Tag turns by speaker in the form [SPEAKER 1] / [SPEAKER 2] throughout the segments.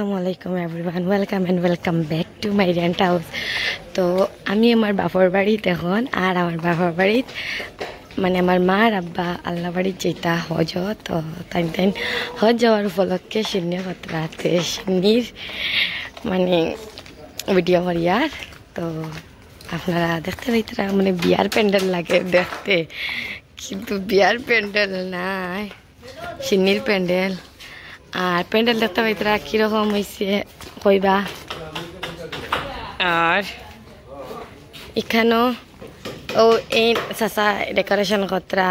[SPEAKER 1] আসসালামু everyone, welcome back to my rent house. তো আমি আমার বাপর বাড়িতে এখন, আর আমার বাপর বাড়িত মানে আমার মা আর আব্বা আল্লাহ বাড়ির যেটা হজ, তো তাই হজ যাওয়ার উপলক্ষে সিন্নি পাত্রাতে সিন্নির মানে ভিডিও করিয়ার। তো আপনারা দেখতে পাইতারা মানে বিয়ার প্যান্ডেল লাগে দেখতে, কিন্তু বিয়ার প্যান্ডেল নাই, সিন্নির প্যান্ডেল। আর প্যান্ডেল দেখতে পাইতারা কিরকম হয়েছে কইবা। আর এখানেও ও এই চাচা ডেকোরেশন কতরা,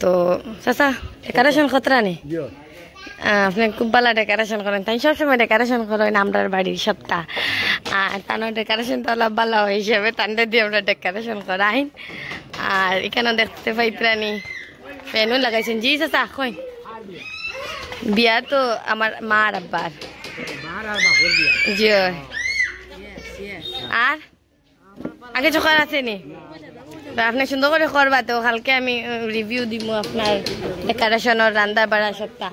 [SPEAKER 1] তো চাচা ডেকোরেশন কতরা নে আপনি খুব ভালো ডেকোরেশন করেন, তাই সবসময় ডেকোরেশন করেন আমরার বাড়ির সপ্তাহ। আর তানোর ডেকোরেশন তো অলপ ভালো হিসেবে তান্ডে দিয়ে আমরা ডেকোরেশন করাই। আর এখানেও দেখতে পাইতরানি ফ্যানও লাগাইছেন। জি চাচা কই বিয়া তো আমার মা আর আব্বার। জি আর আগে চোখার আছে নি, আপনি সুন্দর করে করবা, তো কালকে আমি রিভিউ দিব আপনার ডেকোরেশনের রান্না বাড়া সপ্তাহ।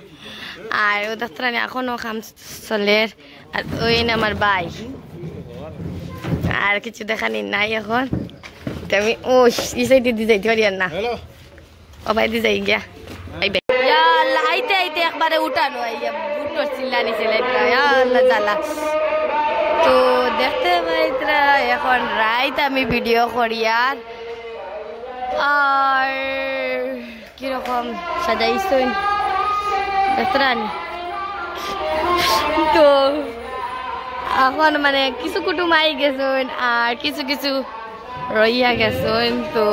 [SPEAKER 1] আর ও ডাক্তারানি এখনও কাম চলের। আর ওই আমার ভাই, আর কিছু দেখানি নাই এখন। আমি ও ই সাইডে দিয়ে যাইতে পারি আর না, ও ভাই দিয়ে যাই গিয়া আইতে আইতে একবারে উঠানো বুটোর চিল্লানি জ্বালা। তো দেখতে পাইতরা এখন রাইত আমি ভিডিও করি। আর কিরকম সাজাইছেন দেখতে। তো এখন মানে কিছু কুটুম আই গেছেন আর কিছু কিছু রইয়া গেছেন। তো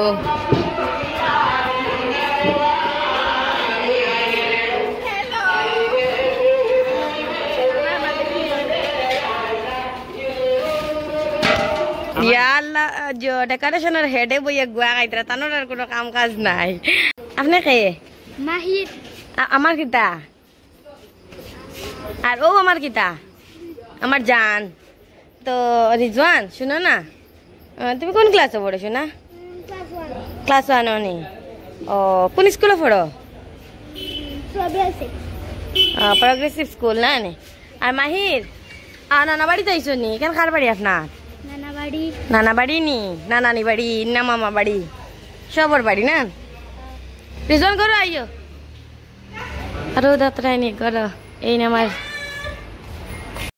[SPEAKER 1] ডেকোরেশনের হেডে বইয়া গুয়া খাইতরা, তানোর আর কোনো কাম কাজ নাই। আপনি কে?
[SPEAKER 2] মাহির।
[SPEAKER 1] আমার কিতা? আর ও আমার কিতা? আমার জান। তো রিজওয়ান শুনো না, তুমি কোন ক্লাসে পড়েছো না? ক্লাস 1 নি। ও কোন স্কুলে পড়ো? প্রগ্রেসিভ স্কুল না নি। আর মাহির নানা বাড়ি যাইছো নি? কেন কার বাড়ি আপনার? নানা বাড়ি নি, নানানি বাড়ি না মামা বাড়ি, সবর বাড়ি না। রিজন করো আইও আরো দাতরাই নি করো। এই না আমার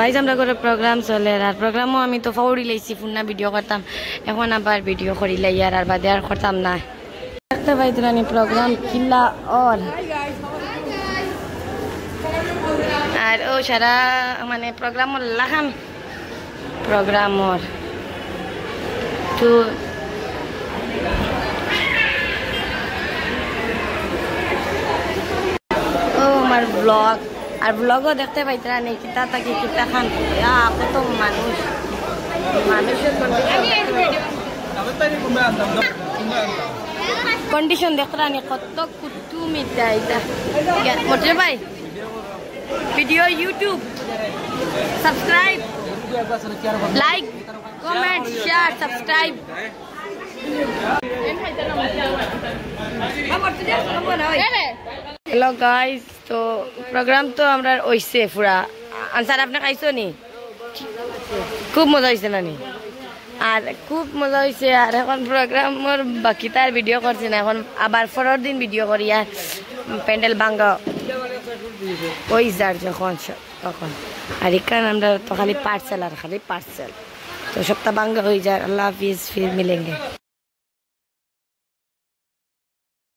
[SPEAKER 1] ভাইজ আমরা করে প্রোগ্রাম চলে। আর প্রোগ্রামও আমি তো ফাউরি লাইছি, ফুন্না ভিডিও করতাম, এখন আবার ভিডিও করি লাই আর বাদে আর করতাম না। দেখতে পাইতরানি প্রোগ্রাম কিল্লা অল। আর ও সারা মানে প্রোগ্রামর লাখান প্রোগ্রামর তো ও আমার ব্লগ। আর ব্লগও দেখতে পাইতরা নেই কিতা তাকে কিতা খান কত মানুষ, মানুষের কন্ডিশন দেখতরা নেই, কত কুটুম ইটা ইটা মোটে ভাই video YouTube subscribe like comment share subscribe. Hello guys, তো প্রোগ্রাম তো আমরা হইছে পুরা। আনসার আপনি খাইছো নি? খুব মজা হয়েছে না নি? আর খুব মজা হয়েছে। আর এখন প্রোগ্রামের বাকি তার ভিডিও করছি না, এখন আবার পরের দিন ভিডিও করি। আর প্যান্ডেল ভাঙ্গা ওই যার যখন তখন। আর এখানে আমরা তো খালি পার্সেল আর খালি পার্সেল, তো সপ্তাহ ভাঙ্গা হয়ে যায়। আল্লাহ হাফিজ, ফির মিলেঙ্গে।